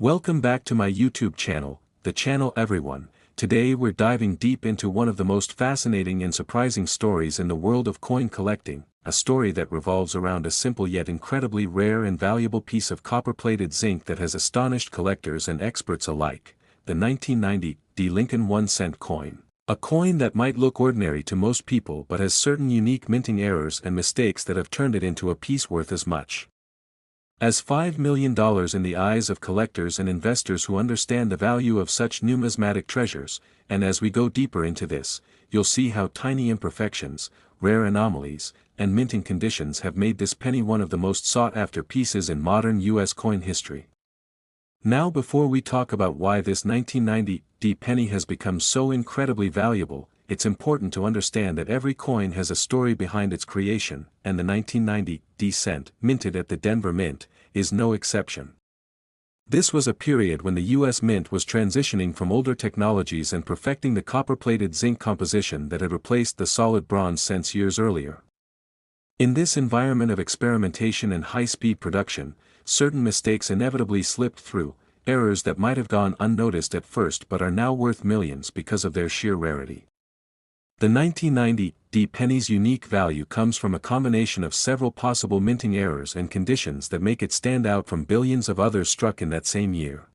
Welcome back to my YouTube channel, the channel everyone. Today we're diving deep into one of the most fascinating and surprising stories in the world of coin collecting, a story that revolves around a simple yet incredibly rare and valuable piece of copper-plated zinc that has astonished collectors and experts alike, the 1990 Lincoln 1-cent coin. A coin that might look ordinary to most people but has certain unique minting errors and mistakes that have turned it into a piece worth as much as $5 million in the eyes of collectors and investors who understand the value of such numismatic treasures. And as we go deeper into this, you'll see how tiny imperfections, rare anomalies, and minting conditions have made this penny one of the most sought-after pieces in modern U.S. coin history. Now, before we talk about why this 1990 penny has become so incredibly valuable, it's important to understand that every coin has a story behind its creation, and the 1990 cent, minted at the Denver Mint, is no exception. This was a period when the U.S. Mint was transitioning from older technologies and perfecting the copper-plated zinc composition that had replaced the solid bronze cents years earlier. In this environment of experimentation and high-speed production, certain mistakes inevitably slipped through, errors that might have gone unnoticed at first but are now worth millions because of their sheer rarity. The 1990 penny's unique value comes from a combination of several possible minting errors and conditions that make it stand out from billions of others struck in that same year.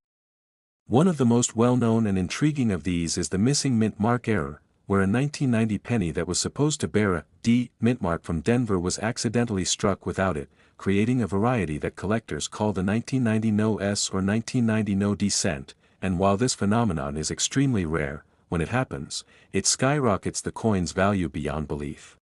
One of the most well-known and intriguing of these is the missing mint mark error, where a 1990 penny that was supposed to bear a D mint mark from Denver was accidentally struck without it, creating a variety that collectors call the 1990 no S or 1990 no D cent, and while this phenomenon is extremely rare, when it happens, it skyrockets the coin's value beyond belief.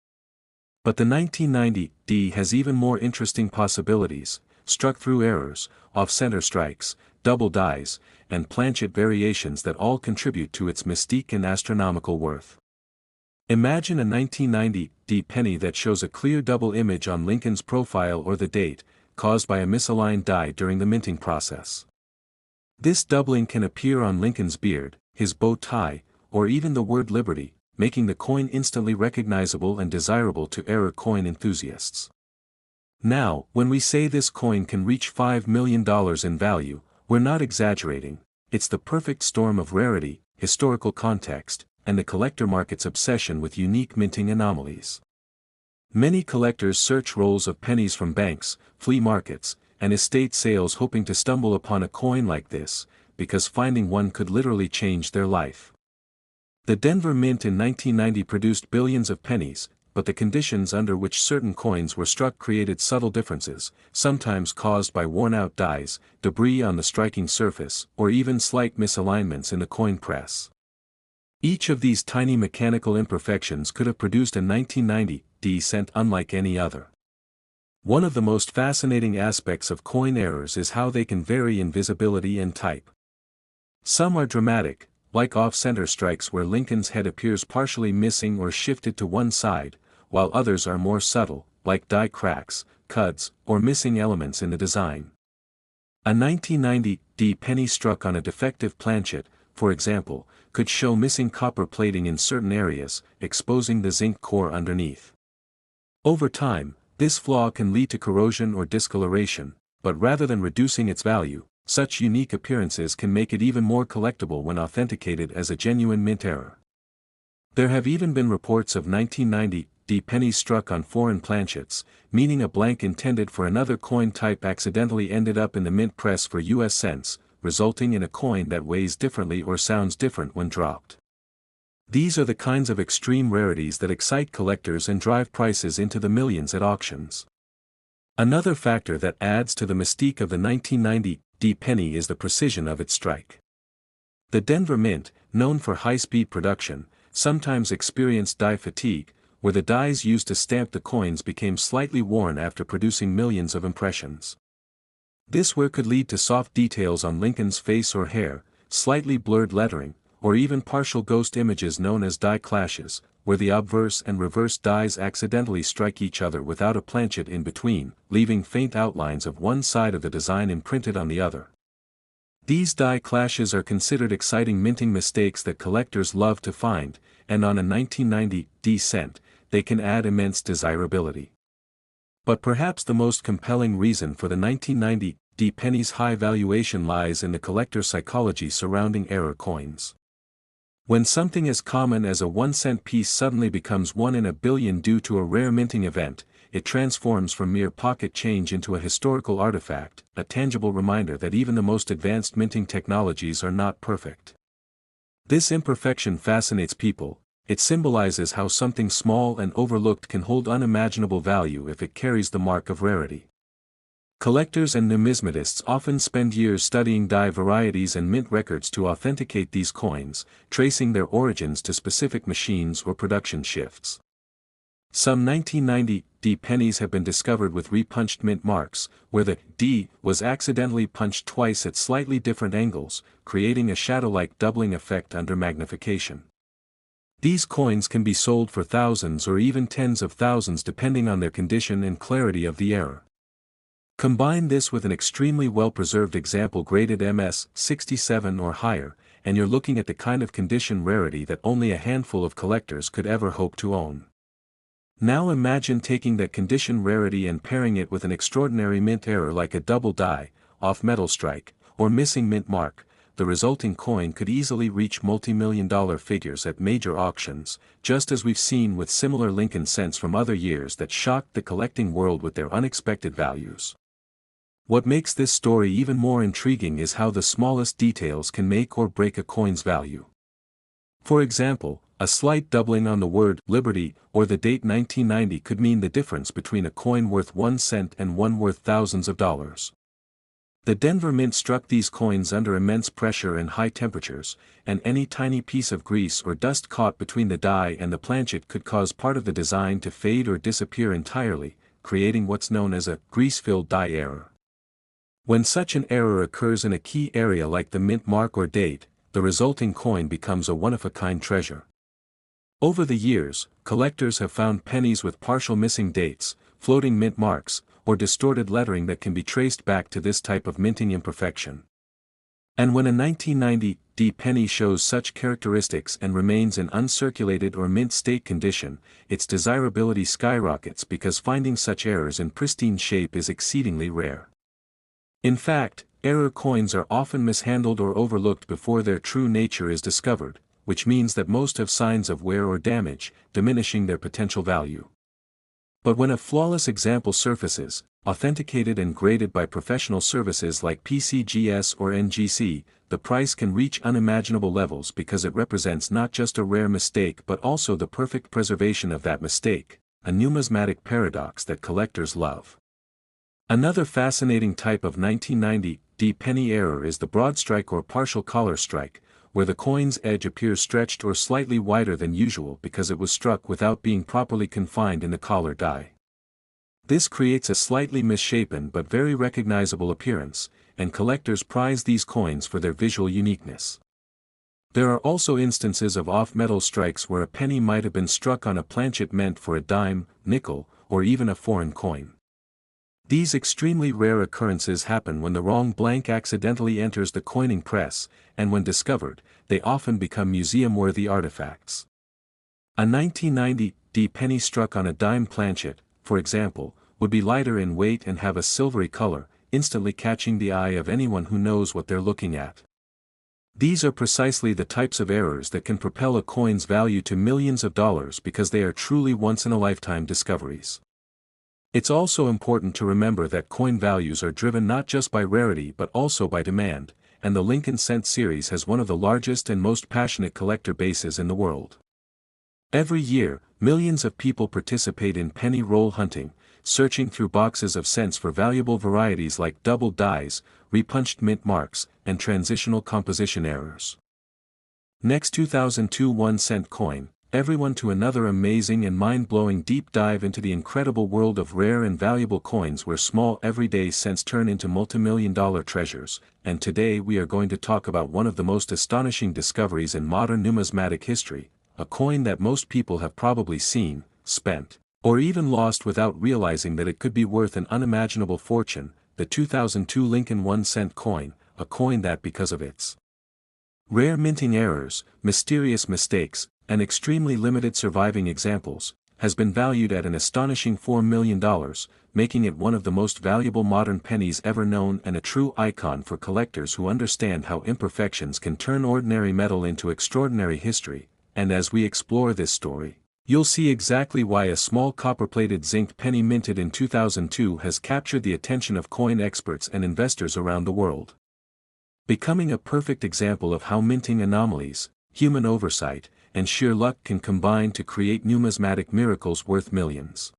But the 1990 has even more interesting possibilities: struck-through errors, off-center strikes, double dies, and planchet variations that all contribute to its mystique and astronomical worth. Imagine a 1990 penny that shows a clear double image on Lincoln's profile or the date, caused by a misaligned die during the minting process. This doubling can appear on Lincoln's beard, his bow tie, or even the word Liberty, making the coin instantly recognizable and desirable to error coin enthusiasts. Now, when we say this coin can reach $5 million in value, we're not exaggerating. It's the perfect storm of rarity, historical context, and the collector market's obsession with unique minting anomalies. Many collectors search rolls of pennies from banks, flea markets, and estate sales hoping to stumble upon a coin like this, because finding one could literally change their life. The Denver Mint in 1990 produced billions of pennies, but the conditions under which certain coins were struck created subtle differences, sometimes caused by worn-out dies, debris on the striking surface, or even slight misalignments in the coin press. Each of these tiny mechanical imperfections could have produced a 1990 cent unlike any other. One of the most fascinating aspects of coin errors is how they can vary in visibility and type. Some are dramatic, like off-center strikes where Lincoln's head appears partially missing or shifted to one side, while others are more subtle, like die cracks, cuts, or missing elements in the design. A 1990 penny struck on a defective planchet, for example, could show missing copper plating in certain areas, exposing the zinc core underneath. Over time, this flaw can lead to corrosion or discoloration, but rather than reducing its value, such unique appearances can make it even more collectible when authenticated as a genuine mint error. There have even been reports of 1990 pennies struck on foreign planchets, meaning a blank intended for another coin type accidentally ended up in the mint press for US cents, resulting in a coin that weighs differently or sounds different when dropped. These are the kinds of extreme rarities that excite collectors and drive prices into the millions at auctions. Another factor that adds to the mystique of the 1990 penny is the precision of its strike. The Denver Mint, known for high-speed production, sometimes experienced die fatigue, where the dies used to stamp the coins became slightly worn after producing millions of impressions. This wear could lead to soft details on Lincoln's face or hair, slightly blurred lettering, or even partial ghost images known as die clashes, where the obverse and reverse dies accidentally strike each other without a planchet in between, leaving faint outlines of one side of the design imprinted on the other. These die clashes are considered exciting minting mistakes that collectors love to find, and on a 1990 cent, they can add immense desirability. But perhaps the most compelling reason for the 1990 pennies high valuation lies in the collector psychology surrounding error coins. When something as common as a 1-cent piece suddenly becomes 1 in a billion due to a rare minting event, it transforms from mere pocket change into a historical artifact, a tangible reminder that even the most advanced minting technologies are not perfect. This imperfection fascinates people. It symbolizes how something small and overlooked can hold unimaginable value if it carries the mark of rarity. Collectors and numismatists often spend years studying die varieties and mint records to authenticate these coins, tracing their origins to specific machines or production shifts. Some 1990 pennies have been discovered with repunched mint marks, where the D was accidentally punched twice at slightly different angles, creating a shadow-like doubling effect under magnification. These coins can be sold for thousands or even tens of thousands depending on their condition and clarity of the error. Combine this with an extremely well-preserved example graded MS 67 or higher, and you're looking at the kind of condition rarity that only a handful of collectors could ever hope to own. Now imagine taking that condition rarity and pairing it with an extraordinary mint error like a double die, off metal strike, or missing mint mark. The resulting coin could easily reach multi-million-dollar figures at major auctions, just as we've seen with similar Lincoln cents from other years that shocked the collecting world with their unexpected values. What makes this story even more intriguing is how the smallest details can make or break a coin's value. For example, a slight doubling on the word liberty or the date 1990 could mean the difference between a coin worth 1 cent and one worth thousands of dollars. The Denver Mint struck these coins under immense pressure and high temperatures, and any tiny piece of grease or dust caught between the die and the planchet could cause part of the design to fade or disappear entirely, creating what's known as a grease-filled die error. When such an error occurs in a key area like the mint mark or date, the resulting coin becomes a one-of-a-kind treasure. Over the years, collectors have found pennies with partial missing dates, floating mint marks, or distorted lettering that can be traced back to this type of minting imperfection. And when a 1990 penny shows such characteristics and remains in uncirculated or mint state condition, its desirability skyrockets because finding such errors in pristine shape is exceedingly rare. In fact, error coins are often mishandled or overlooked before their true nature is discovered, which means that most have signs of wear or damage, diminishing their potential value. But when a flawless example surfaces, authenticated and graded by professional services like PCGS or NGC, the price can reach unimaginable levels because it represents not just a rare mistake but also the perfect preservation of that mistake, a numismatic paradox that collectors love. Another fascinating type of 1990 penny error is the broad strike or partial collar strike, where the coin's edge appears stretched or slightly wider than usual because it was struck without being properly confined in the collar die. This creates a slightly misshapen but very recognizable appearance, and collectors prize these coins for their visual uniqueness. There are also instances of off-metal strikes where a penny might have been struck on a planchet meant for a dime, nickel, or even a foreign coin. These extremely rare occurrences happen when the wrong blank accidentally enters the coining press, and when discovered, they often become museum-worthy artifacts. A 1990 penny struck on a dime planchet, for example, would be lighter in weight and have a silvery color, instantly catching the eye of anyone who knows what they're looking at. These are precisely the types of errors that can propel a coin's value to millions of dollars because they are truly once-in-a-lifetime discoveries. It's also important to remember that coin values are driven not just by rarity but also by demand, and the Lincoln Cent series has one of the largest and most passionate collector bases in the world. Every year, millions of people participate in penny roll hunting, searching through boxes of cents for valuable varieties like double dies, repunched mint marks, and transitional composition errors. Next 2002 1-cent coin, everyone to another amazing and mind-blowing deep dive into the incredible world of rare and valuable coins where small everyday cents turn into multi-million-dollar treasures, and today we are going to talk about one of the most astonishing discoveries in modern numismatic history, a coin that most people have probably seen, spent, or even lost without realizing that it could be worth an unimaginable fortune, the 2002 Lincoln 1-cent coin, a coin that because of its rare minting errors, mysterious mistakes, and extremely limited surviving examples, has been valued at an astonishing $4 million, making it one of the most valuable modern pennies ever known and a true icon for collectors who understand how imperfections can turn ordinary metal into extraordinary history. And as we explore this story, you'll see exactly why a small copper-plated zinc penny minted in 2002 has captured the attention of coin experts and investors around the world, becoming a perfect example of how minting anomalies, human oversight, and sheer luck can combine to create numismatic miracles worth millions.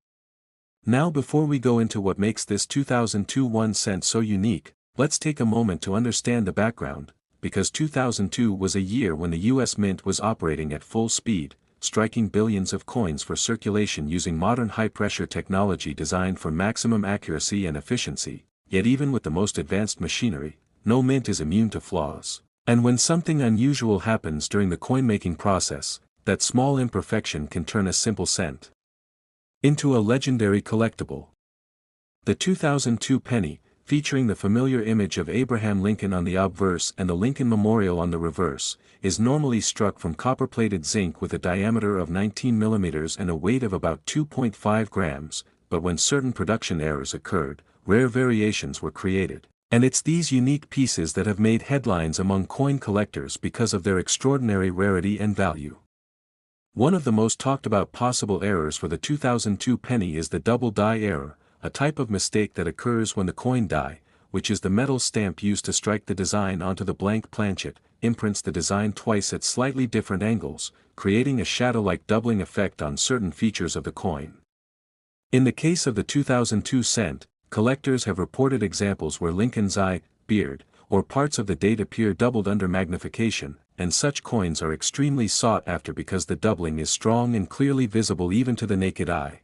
Now, before we go into what makes this 2002 1 cent so unique, let's take a moment to understand the background, because 2002 was a year when the US Mint was operating at full speed, striking billions of coins for circulation using modern high-pressure technology designed for maximum accuracy and efficiency. Yet even with the most advanced machinery, no mint is immune to flaws. And when something unusual happens during the coin-making process, that small imperfection can turn a simple cent into a legendary collectible. The 2002 penny, featuring the familiar image of Abraham Lincoln on the obverse and the Lincoln Memorial on the reverse, is normally struck from copper-plated zinc with a diameter of 19 mm and a weight of about 2.5 grams, but when certain production errors occurred, rare variations were created. And it's these unique pieces that have made headlines among coin collectors because of their extraordinary rarity and value. One of the most talked about possible errors for the 2002 penny is the double die error, a type of mistake that occurs when the coin die, which is the metal stamp used to strike the design onto the blank planchet, imprints the design twice at slightly different angles, creating a shadow-like doubling effect on certain features of the coin. In the case of the 2002 cent, collectors have reported examples where Lincoln's eye, beard, or parts of the date appear doubled under magnification, and such coins are extremely sought after because the doubling is strong and clearly visible even to the naked eye.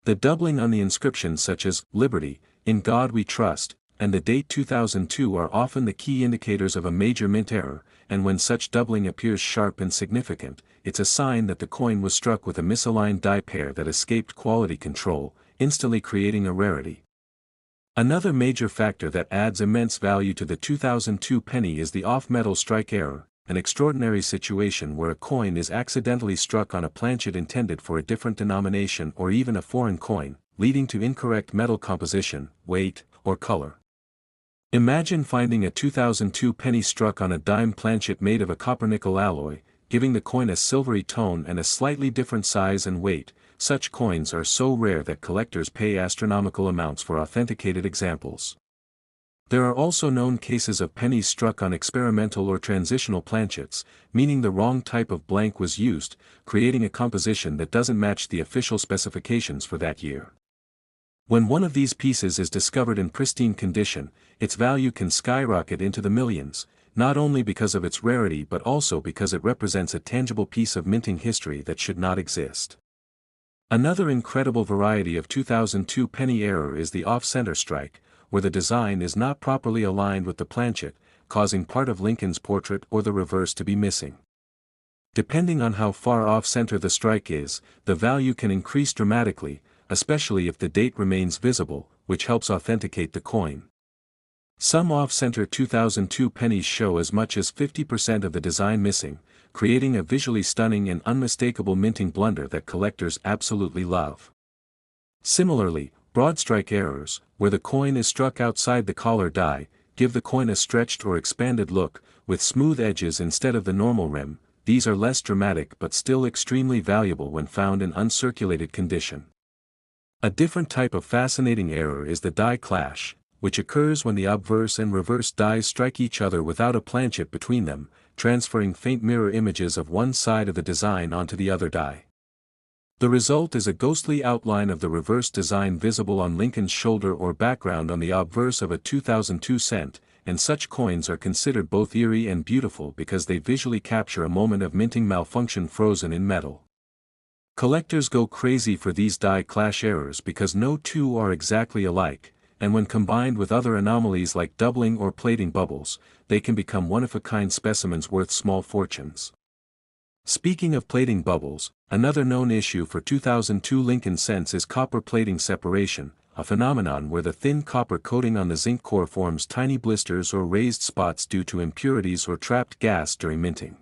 The doubling on the inscriptions such as "Liberty," "In God We Trust," and the date 2002 are often the key indicators of a major mint error, and when such doubling appears sharp and significant, it's a sign that the coin was struck with a misaligned die pair that escaped quality control, instantly creating a rarity. Another major factor that adds immense value to the 2002 penny is the off-metal strike error, an extraordinary situation where a coin is accidentally struck on a planchet intended for a different denomination or even a foreign coin, leading to incorrect metal composition, weight, or color. Imagine finding a 2002 penny struck on a dime planchet made of a copper-nickel alloy, giving the coin a silvery tone and a slightly different size and weight. Such coins are so rare that collectors pay astronomical amounts for authenticated examples. There are also known cases of pennies struck on experimental or transitional planchets, meaning the wrong type of blank was used, creating a composition that doesn't match the official specifications for that year. When one of these pieces is discovered in pristine condition, its value can skyrocket into the millions, not only because of its rarity but also because it represents a tangible piece of minting history that should not exist. Another incredible variety of 2002 penny error is the off-center strike, where the design is not properly aligned with the planchet, causing part of Lincoln's portrait or the reverse to be missing. Depending on how far off-center the strike is, the value can increase dramatically, especially if the date remains visible, which helps authenticate the coin. Some off-center 2002 pennies show as much as 50% of the design missing, creating a visually stunning and unmistakable minting blunder that collectors absolutely love. Similarly, broad strike errors, where the coin is struck outside the collar die, give the coin a stretched or expanded look, with smooth edges instead of the normal rim. These are less dramatic but still extremely valuable when found in uncirculated condition. A different type of fascinating error is the die clash, which occurs when the obverse and reverse dies strike each other without a planchet between them, transferring faint mirror images of one side of the design onto the other die. The result is a ghostly outline of the reverse design visible on Lincoln's shoulder or background on the obverse of a 2002 cent, and such coins are considered both eerie and beautiful because they visually capture a moment of minting malfunction frozen in metal. Collectors go crazy for these die clash errors because no two are exactly alike, and when combined with other anomalies like doubling or plating bubbles, they can become one-of-a-kind specimens worth small fortunes. Speaking of plating bubbles, another known issue for 2002 Lincoln cents is copper plating separation, a phenomenon where the thin copper coating on the zinc core forms tiny blisters or raised spots due to impurities or trapped gas during minting.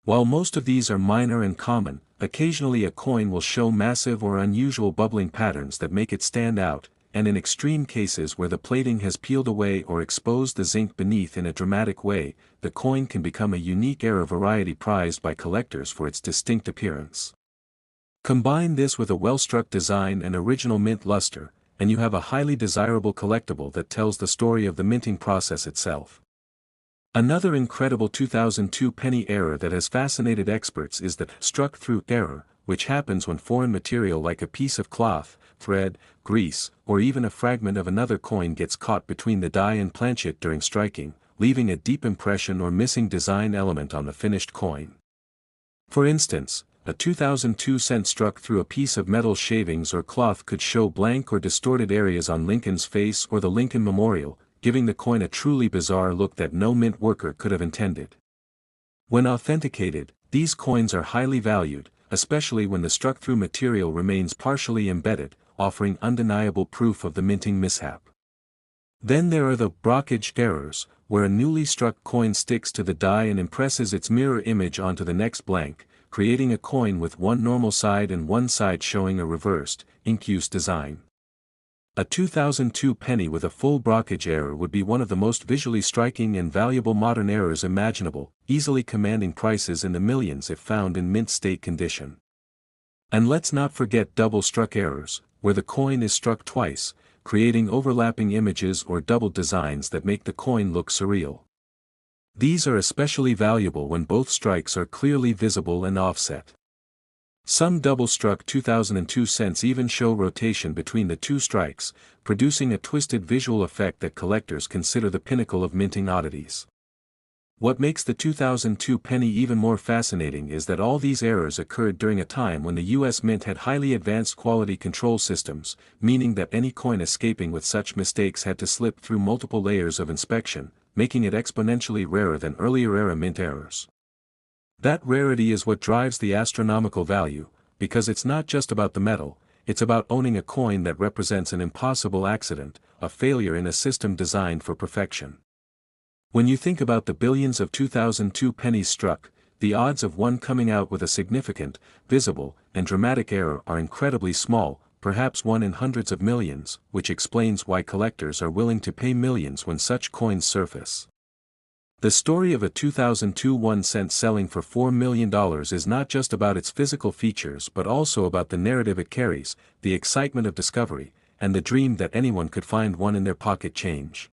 While most of these are minor and common, occasionally a coin will show massive or unusual bubbling patterns that make it stand out, and in extreme cases where the plating has peeled away or exposed the zinc beneath in a dramatic way, the coin can become a unique error variety prized by collectors for its distinct appearance. Combine this with a well-struck design and original mint luster, and you have a highly desirable collectible that tells the story of the minting process itself. Another incredible 2002 penny error that has fascinated experts is the struck-through error, which happens when foreign material like a piece of cloth, thread, grease, or even a fragment of another coin gets caught between the die and planchet during striking, leaving a deep impression or missing design element on the finished coin. For instance, a 2002 cent struck through a piece of metal shavings or cloth could show blank or distorted areas on Lincoln's face or the Lincoln Memorial, giving the coin a truly bizarre look that no mint worker could have intended. When authenticated, these coins are highly valued, especially when the struck-through material remains partially embedded, offering undeniable proof of the minting mishap. Then there are the blockage errors, where a newly struck coin sticks to the die and impresses its mirror image onto the next blank, creating a coin with one normal side and one side showing a reversed, incuse design. A 2002 penny with a full blockage error would be one of the most visually striking and valuable modern errors imaginable, easily commanding prices in the millions if found in mint state condition. And let's not forget double-struck errors, where the coin is struck twice, creating overlapping images or double designs that make the coin look surreal. These are especially valuable when both strikes are clearly visible and offset. Some double-struck 2002 cents even show rotation between the two strikes, producing a twisted visual effect that collectors consider the pinnacle of minting oddities. What makes the 2002 penny even more fascinating is that all these errors occurred during a time when the U.S. Mint had highly advanced quality control systems, meaning that any coin escaping with such mistakes had to slip through multiple layers of inspection, making it exponentially rarer than earlier-era mint errors. That rarity is what drives the astronomical value, because it's not just about the metal, it's about owning a coin that represents an impossible accident, a failure in a system designed for perfection. When you think about the billions of 2002 pennies struck, the odds of one coming out with a significant, visible, and dramatic error are incredibly small, perhaps one in hundreds of millions, which explains why collectors are willing to pay millions when such coins surface. The story of a 2002 1-cent selling for $4 million is not just about its physical features but also about the narrative it carries, the excitement of discovery, and the dream that anyone could find one in their pocket change.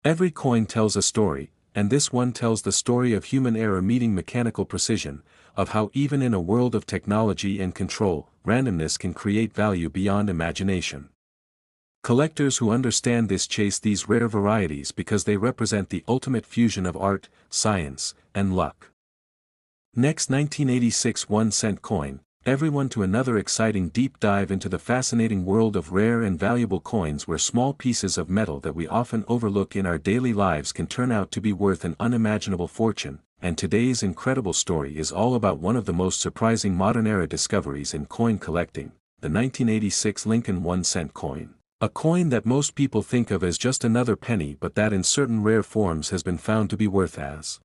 Every coin tells a story, and this one tells the story of human error meeting mechanical precision, of how even in a world of technology and control, randomness can create value beyond imagination. Collectors who understand this chase these rare varieties because they represent the ultimate fusion of art, science, and luck. Next, 1986 1-cent coin, everyone to another exciting deep dive into the fascinating world of rare and valuable coins where small pieces of metal that we often overlook in our daily lives can turn out to be worth an unimaginable fortune, and today's incredible story is all about one of the most surprising modern-era discoveries in coin collecting, the 1986 Lincoln 1-cent coin. A coin that most people think of as just another penny but that in certain rare forms has been found to be worth as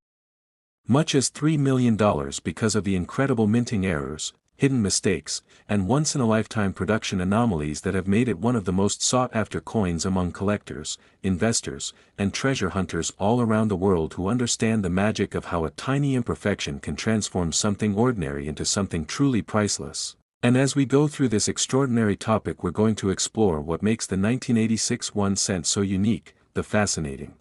much as $3 million because of the incredible minting errors, hidden mistakes, and once-in-a-lifetime production anomalies that have made it one of the most sought-after coins among collectors, investors, and treasure hunters all around the world who understand the magic of how a tiny imperfection can transform something ordinary into something truly priceless. And as we go through this extraordinary topic, we're going to explore what makes the 1986 1-cent so unique, the fascinating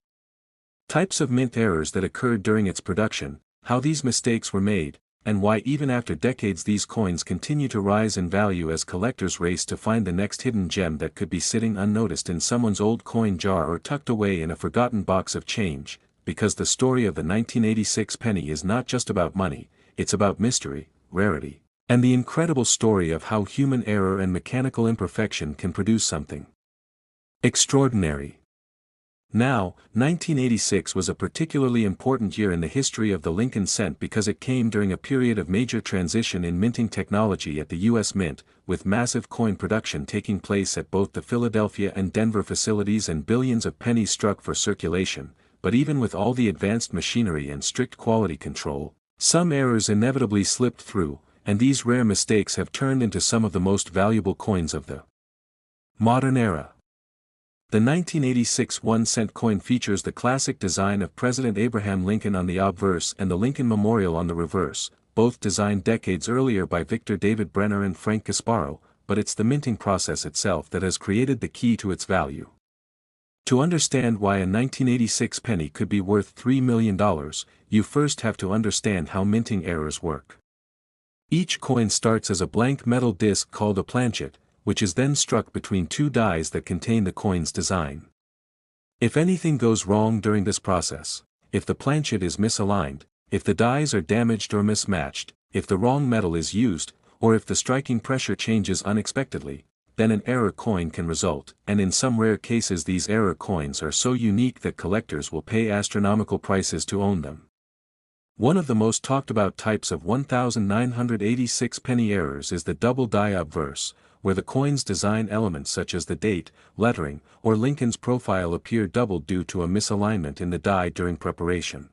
types of mint errors that occurred during its production, how these mistakes were made, and why even after decades these coins continue to rise in value as collectors race to find the next hidden gem that could be sitting unnoticed in someone's old coin jar or tucked away in a forgotten box of change, because the story of the 1986 penny is not just about money, it's about mystery, rarity, and the incredible story of how human error and mechanical imperfection can produce something extraordinary. Now, 1986 was a particularly important year in the history of the Lincoln cent because it came during a period of major transition in minting technology at the U.S. Mint, with massive coin production taking place at both the Philadelphia and Denver facilities and billions of pennies struck for circulation. But even with all the advanced machinery and strict quality control, Some errors inevitably slipped through, and these rare mistakes have turned into some of the most valuable coins of the modern era. The 1986 1-cent coin features the classic design of President Abraham Lincoln on the obverse and the Lincoln Memorial on the reverse, both designed decades earlier by Victor David Brenner and Frank Gasparo, but it's the minting process itself that has created the key to its value. To understand why a 1986 penny could be worth $3 million, you first have to understand how minting errors work. Each coin starts as a blank metal disc called a planchet, which is then struck between two dies that contain the coin's design. If anything goes wrong during this process, if the planchet is misaligned, if the dies are damaged or mismatched, if the wrong metal is used, or if the striking pressure changes unexpectedly, then an error coin can result, and in some rare cases these error coins are so unique that collectors will pay astronomical prices to own them. One of the most talked about types of 1986 penny errors is the double die obverse, where the coin's design elements such as the date, lettering, or Lincoln's profile appear doubled due to a misalignment in the die during preparation.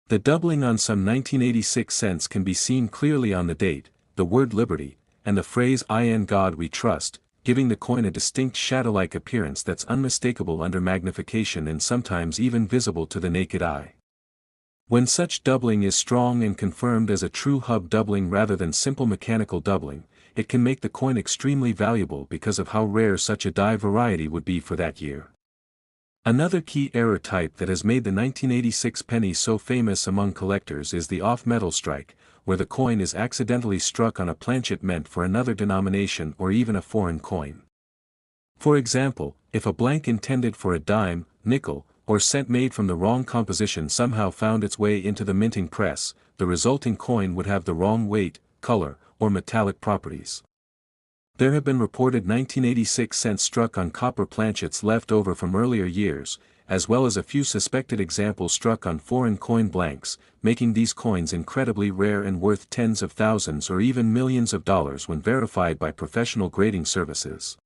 The doubling on some 1986 cents can be seen clearly on the date, the word liberty, and the phrase "In God We Trust," giving the coin a distinct shadow-like appearance that's unmistakable under magnification and sometimes even visible to the naked eye. When such doubling is strong and confirmed as a true hub doubling rather than simple mechanical doubling, it can make the coin extremely valuable because of how rare such a die variety would be for that year. Another key error type that has made the 1986 penny so famous among collectors is the off-metal strike, where the coin is accidentally struck on a planchet meant for another denomination or even a foreign coin. For example, if a blank intended for a dime, nickel, or cent made from the wrong composition somehow found its way into the minting press, the resulting coin would have the wrong weight, color, or metallic properties. There have been reported 1986 cents struck on copper planchets left over from earlier years, as well as a few suspected examples struck on foreign coin blanks, making these coins incredibly rare and worth tens of thousands or even millions of dollars when verified by professional grading services.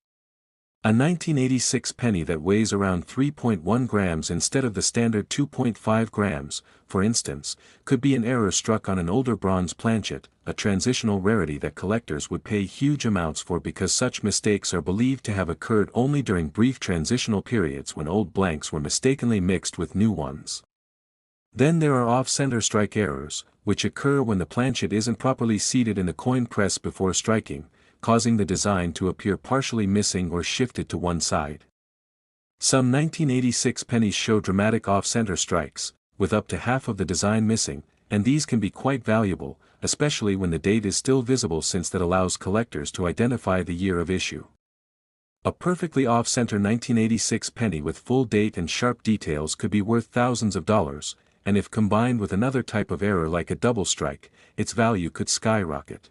A 1986 penny that weighs around 3.1 grams instead of the standard 2.5 grams, for instance, could be an error struck on an older bronze planchet, a transitional rarity that collectors would pay huge amounts for because such mistakes are believed to have occurred only during brief transitional periods when old blanks were mistakenly mixed with new ones. Then there are off-center strike errors, which occur when the planchet isn't properly seated in the coin press before striking, causing the design to appear partially missing or shifted to one side. Some 1986 pennies show dramatic off-center strikes, with up to half of the design missing, and these can be quite valuable, especially when the date is still visible since that allows collectors to identify the year of issue. A perfectly off-center 1986 penny with full date and sharp details could be worth thousands of dollars, and if combined with another type of error like a double strike, its value could skyrocket.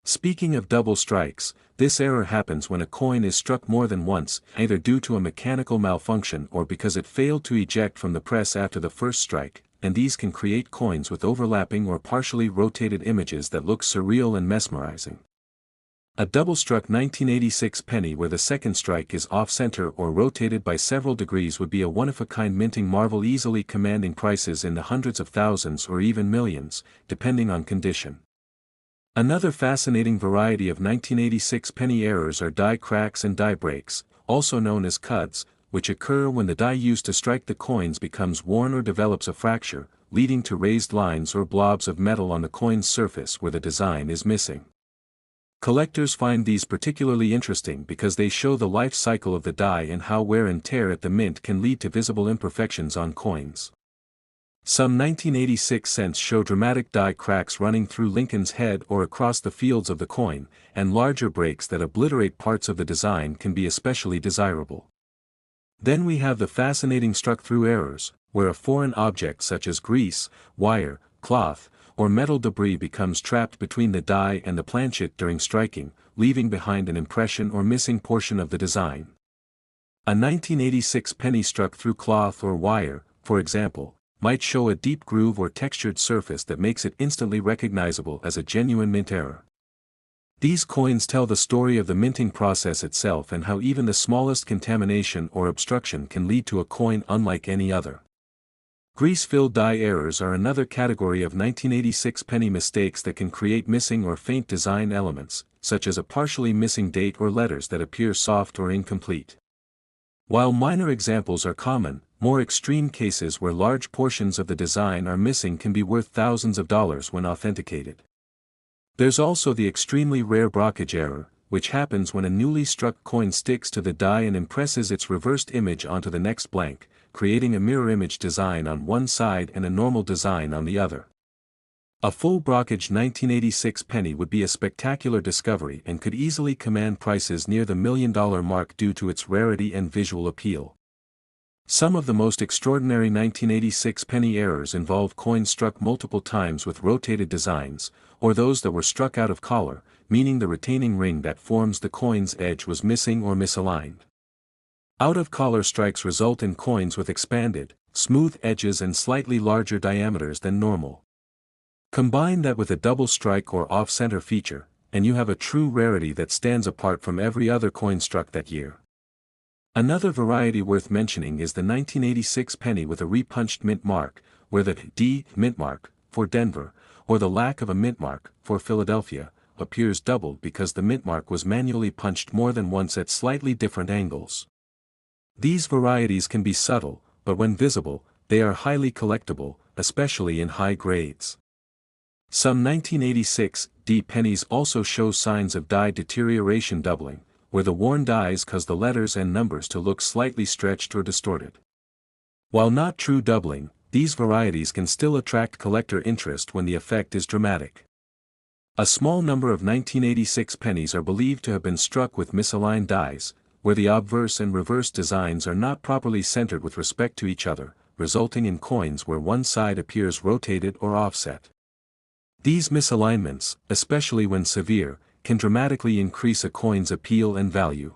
Speaking of double strikes, this error happens when a coin is struck more than once, either due to a mechanical malfunction or because it failed to eject from the press after the first strike, and these can create coins with overlapping or partially rotated images that look surreal and mesmerizing. A double-struck 1986 penny where the second strike is off-center or rotated by several degrees would be a one-of-a-kind minting marvel easily commanding prices in the hundreds of thousands or even millions, depending on condition. Another fascinating variety of 1986 penny errors are die cracks and die breaks, also known as cuds, which occur when the die used to strike the coins becomes worn or develops a fracture, leading to raised lines or blobs of metal on the coin's surface where the design is missing. Collectors find these particularly interesting because they show the life cycle of the die and how wear and tear at the mint can lead to visible imperfections on coins. Some 1986 cents show dramatic die cracks running through Lincoln's head or across the fields of the coin, and larger breaks that obliterate parts of the design can be especially desirable. Then we have the fascinating struck-through errors, where a foreign object such as grease, wire, cloth, or metal debris becomes trapped between the die and the planchet during striking, leaving behind an impression or missing portion of the design. A 1986 penny struck through cloth or wire, for example, might show a deep groove or textured surface that makes it instantly recognizable as a genuine mint error. These coins tell the story of the minting process itself and how even the smallest contamination or obstruction can lead to a coin unlike any other. Grease-filled die errors are another category of 1986 penny mistakes that can create missing or faint design elements, such as a partially missing date or letters that appear soft or incomplete. While minor examples are common, more extreme cases where large portions of the design are missing can be worth thousands of dollars when authenticated. There's also the extremely rare blockage error, which happens when a newly struck coin sticks to the die and impresses its reversed image onto the next blank, creating a mirror image design on one side and a normal design on the other. A full blockage 1986 penny would be a spectacular discovery and could easily command prices near the $1 million mark due to its rarity and visual appeal. Some of the most extraordinary 1986 penny errors involve coins struck multiple times with rotated designs, or those that were struck out of collar, meaning the retaining ring that forms the coin's edge was missing or misaligned. Out-of-collar strikes result in coins with expanded, smooth edges and slightly larger diameters than normal. Combine that with a double strike or off-center feature, and you have a true rarity that stands apart from every other coin struck that year. Another variety worth mentioning is the 1986 penny with a repunched mint mark, where the D mint mark, for Denver, or the lack of a mint mark, for Philadelphia, appears doubled because the mint mark was manually punched more than once at slightly different angles. These varieties can be subtle, but when visible, they are highly collectible, especially in high grades. Some 1986 D pennies also show signs of die deterioration doubling, where the worn dies cause the letters and numbers to look slightly stretched or distorted. While not true doubling, these varieties can still attract collector interest when the effect is dramatic. A small number of 1986 pennies are believed to have been struck with misaligned dies, where the obverse and reverse designs are not properly centered with respect to each other, resulting in coins where one side appears rotated or offset. These misalignments, especially when severe, can dramatically increase a coin's appeal and value.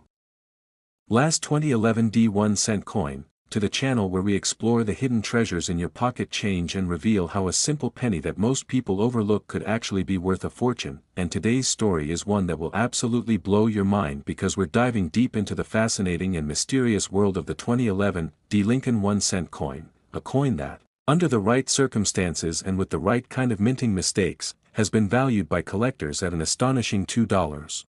Last 2011 D1 cent coin, to the channel where we explore the hidden treasures in your pocket change and reveal how a simple penny that most people overlook could actually be worth a fortune, and today's story is one that will absolutely blow your mind because we're diving deep into the fascinating and mysterious world of the 2011 D Lincoln 1 cent coin, a coin that, under the right circumstances and with the right kind of minting mistakes, has been valued by collectors at an astonishing $2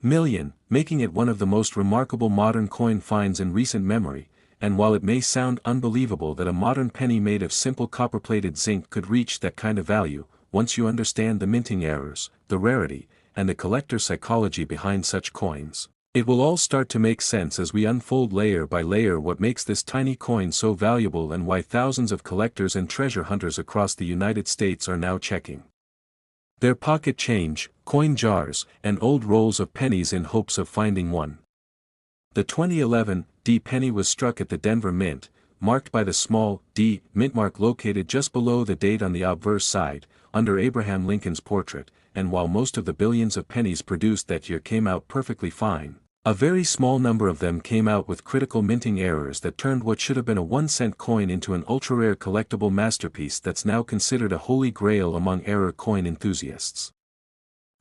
million, making it one of the most remarkable modern coin finds in recent memory. And while it may sound unbelievable that a modern penny made of simple copper-plated zinc could reach that kind of value, once you understand the minting errors, the rarity, and the collector psychology behind such coins, it will all start to make sense as we unfold layer by layer what makes this tiny coin so valuable and why thousands of collectors and treasure hunters across the United States are now checking their pocket change, coin jars, and old rolls of pennies in hopes of finding one. The 2011 D penny was struck at the Denver Mint, marked by the small D mint mark located just below the date on the obverse side, under Abraham Lincoln's portrait, and while most of the billions of pennies produced that year came out perfectly fine, a very small number of them came out with critical minting errors that turned what should have been a 1-cent coin into an ultra-rare collectible masterpiece that's now considered a holy grail among error coin enthusiasts.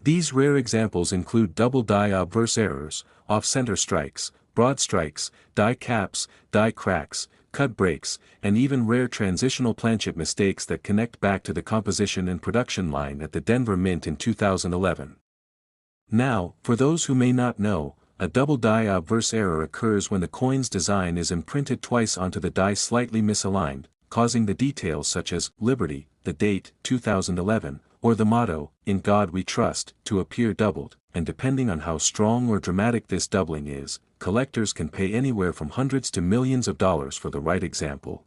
These rare examples include double die obverse errors, off-center strikes, broad strikes, die caps, die cracks, cut breaks, and even rare transitional planchet mistakes that connect back to the composition and production line at the Denver Mint in 2011. Now, for those who may not know, a double die obverse error occurs when the coin's design is imprinted twice onto the die slightly misaligned, causing the details such as Liberty, the date, 2011, or the motto, In God We Trust, to appear doubled, and depending on how strong or dramatic this doubling is, collectors can pay anywhere from hundreds to millions of dollars for the right example.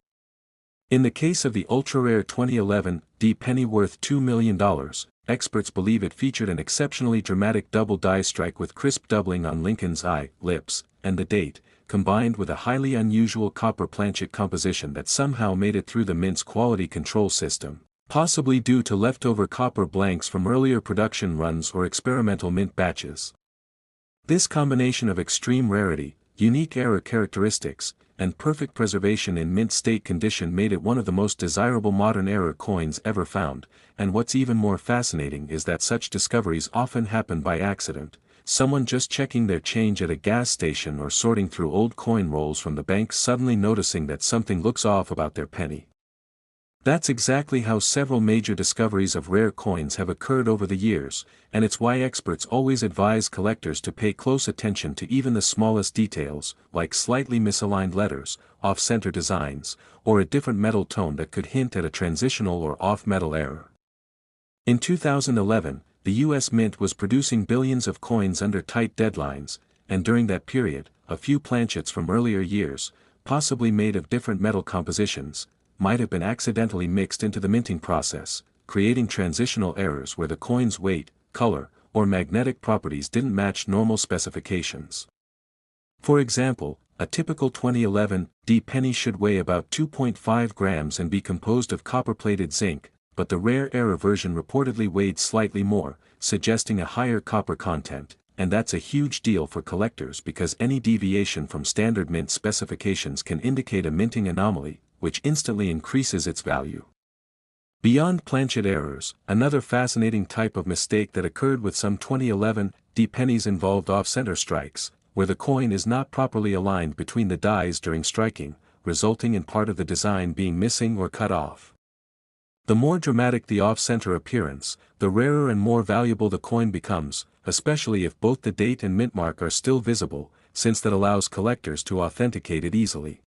In the case of the ultra-rare 2011 D penny worth $2 million, experts believe it featured an exceptionally dramatic double die strike with crisp doubling on Lincoln's eye, lips, and the date, combined with a highly unusual copper planchet composition that somehow made it through the mint's quality control system, possibly due to leftover copper blanks from earlier production runs or experimental mint batches. This combination of extreme rarity, unique error characteristics, and perfect preservation in mint state condition made it one of the most desirable modern error coins ever found, and what's even more fascinating is that such discoveries often happen by accident, someone just checking their change at a gas station or sorting through old coin rolls from the bank suddenly noticing that something looks off about their penny. That's exactly how several major discoveries of rare coins have occurred over the years, and it's why experts always advise collectors to pay close attention to even the smallest details, like slightly misaligned letters, off-center designs, or a different metal tone that could hint at a transitional or off-metal error. In 2011, the U.S. Mint was producing billions of coins under tight deadlines, and during that period, a few planchets from earlier years, possibly made of different metal compositions, might have been accidentally mixed into the minting process, creating transitional errors where the coin's weight, color, or magnetic properties didn't match normal specifications. For example, a typical 2011 penny should weigh about 2.5 grams and be composed of copper-plated zinc, but the rare error version reportedly weighed slightly more, suggesting a higher copper content, and that's a huge deal for collectors because any deviation from standard mint specifications can indicate a minting anomaly, which instantly increases its value. Beyond planchet errors, another fascinating type of mistake that occurred with some 2011 pennies involved off-center strikes, where the coin is not properly aligned between the dies during striking, resulting in part of the design being missing or cut off. The more dramatic the off-center appearance, the rarer and more valuable the coin becomes, especially if both the date and mint mark are still visible, since that allows collectors to authenticate it easily.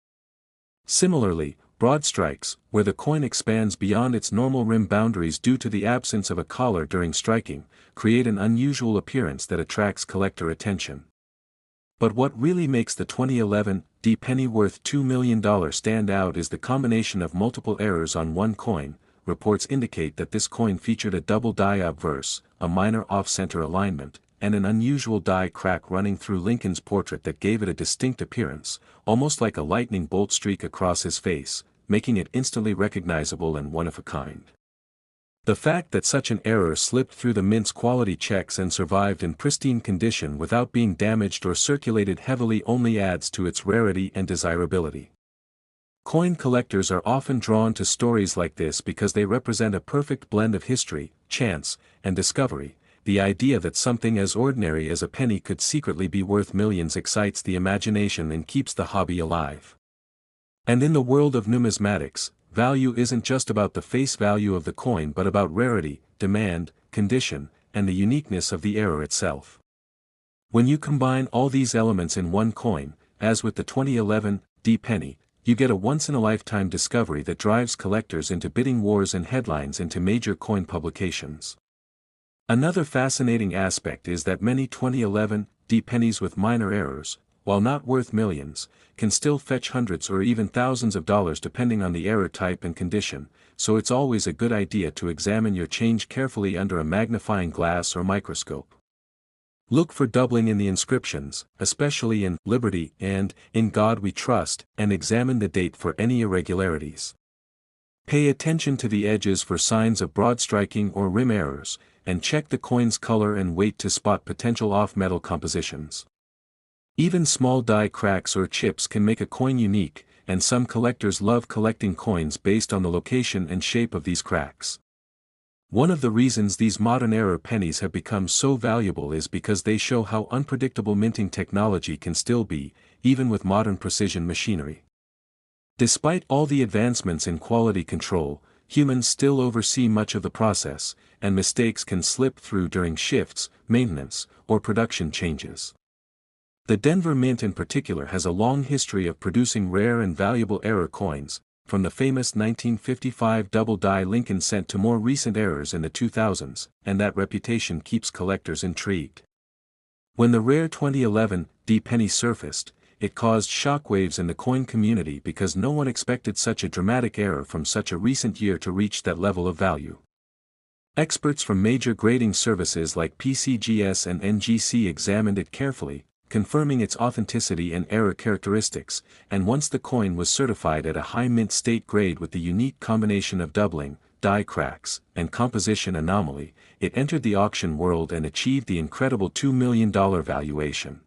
Similarly, broad strikes, where the coin expands beyond its normal rim boundaries due to the absence of a collar during striking, create an unusual appearance that attracts collector attention. But what really makes the 2011 penny worth $2 million stand out is the combination of multiple errors on one coin. Reports indicate that this coin featured a double die obverse, a minor off-center alignment, and an unusual die crack running through Lincoln's portrait that gave it a distinct appearance, almost like a lightning bolt streak across his face, making it instantly recognizable and one of a kind. The fact that such an error slipped through the mint's quality checks and survived in pristine condition without being damaged or circulated heavily only adds to its rarity and desirability. Coin collectors are often drawn to stories like this because they represent a perfect blend of history, chance, and discovery. The idea that something as ordinary as a penny could secretly be worth millions excites the imagination and keeps the hobby alive. And in the world of numismatics, value isn't just about the face value of the coin but about rarity, demand, condition, and the uniqueness of the error itself. When you combine all these elements in one coin, as with the 2011 penny, you get a once-in-a-lifetime discovery that drives collectors into bidding wars and headlines into major coin publications. Another fascinating aspect is that many 2011 pennies with minor errors, while not worth millions, can still fetch hundreds or even thousands of dollars depending on the error type and condition, so it's always a good idea to examine your change carefully under a magnifying glass or microscope. Look for doubling in the inscriptions, especially in Liberty and In God We Trust, and examine the date for any irregularities. Pay attention to the edges for signs of broad striking or rim errors, and check the coin's color and weight to spot potential off-metal compositions. Even small die cracks or chips can make a coin unique, and some collectors love collecting coins based on the location and shape of these cracks. One of the reasons these modern era pennies have become so valuable is because they show how unpredictable minting technology can still be, even with modern precision machinery. Despite all the advancements in quality control, humans still oversee much of the process, and mistakes can slip through during shifts, maintenance, or production changes. The Denver Mint in particular has a long history of producing rare and valuable error coins, from the famous 1955 double-die Lincoln Cent to more recent errors in the 2000s, and that reputation keeps collectors intrigued. When the rare 2011 penny surfaced, it caused shockwaves in the coin community because no one expected such a dramatic error from such a recent year to reach that level of value. Experts from major grading services like PCGS and NGC examined it carefully, confirming its authenticity and error characteristics, and once the coin was certified at a high mint state grade with the unique combination of doubling, die cracks, and composition anomaly, it entered the auction world and achieved the incredible $2 million valuation.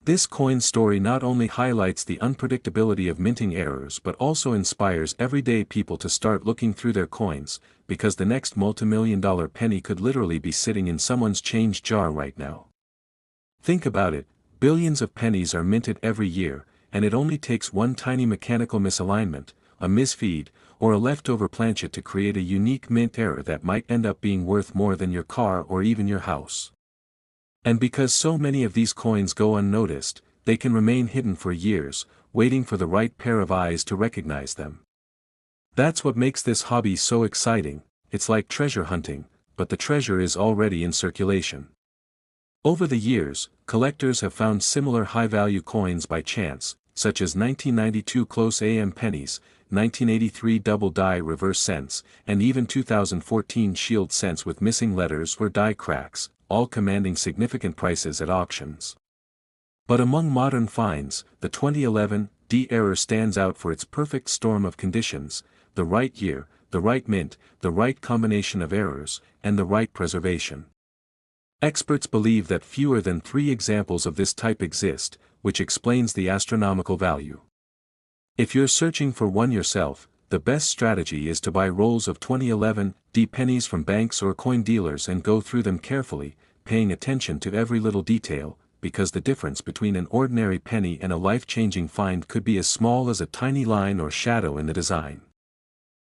This coin story not only highlights the unpredictability of minting errors but also inspires everyday people to start looking through their coins, because the next multimillion-dollar penny could literally be sitting in someone's change jar right now. Think about it, billions of pennies are minted every year, and it only takes one tiny mechanical misalignment, a misfeed, or a leftover planchet to create a unique mint error that might end up being worth more than your car or even your house. And because so many of these coins go unnoticed, they can remain hidden for years, waiting for the right pair of eyes to recognize them. That's what makes this hobby so exciting. It's like treasure hunting, but the treasure is already in circulation. Over the years, collectors have found similar high-value coins by chance, such as 1992 close AM pennies, 1983 double die reverse cents, and even 2014 shield cents with missing letters or die cracks, all commanding significant prices at auctions. But among modern finds, the 2011 D error stands out for its perfect storm of conditions: the right year, the right mint, the right combination of errors, and the right preservation. Experts believe that fewer than 3 examples of this type exist, which explains the astronomical value. If you're searching for one yourself, the best strategy is to buy rolls of 2011 D pennies from banks or coin dealers and go through them carefully, paying attention to every little detail, because the difference between an ordinary penny and a life-changing find could be as small as a tiny line or shadow in the design.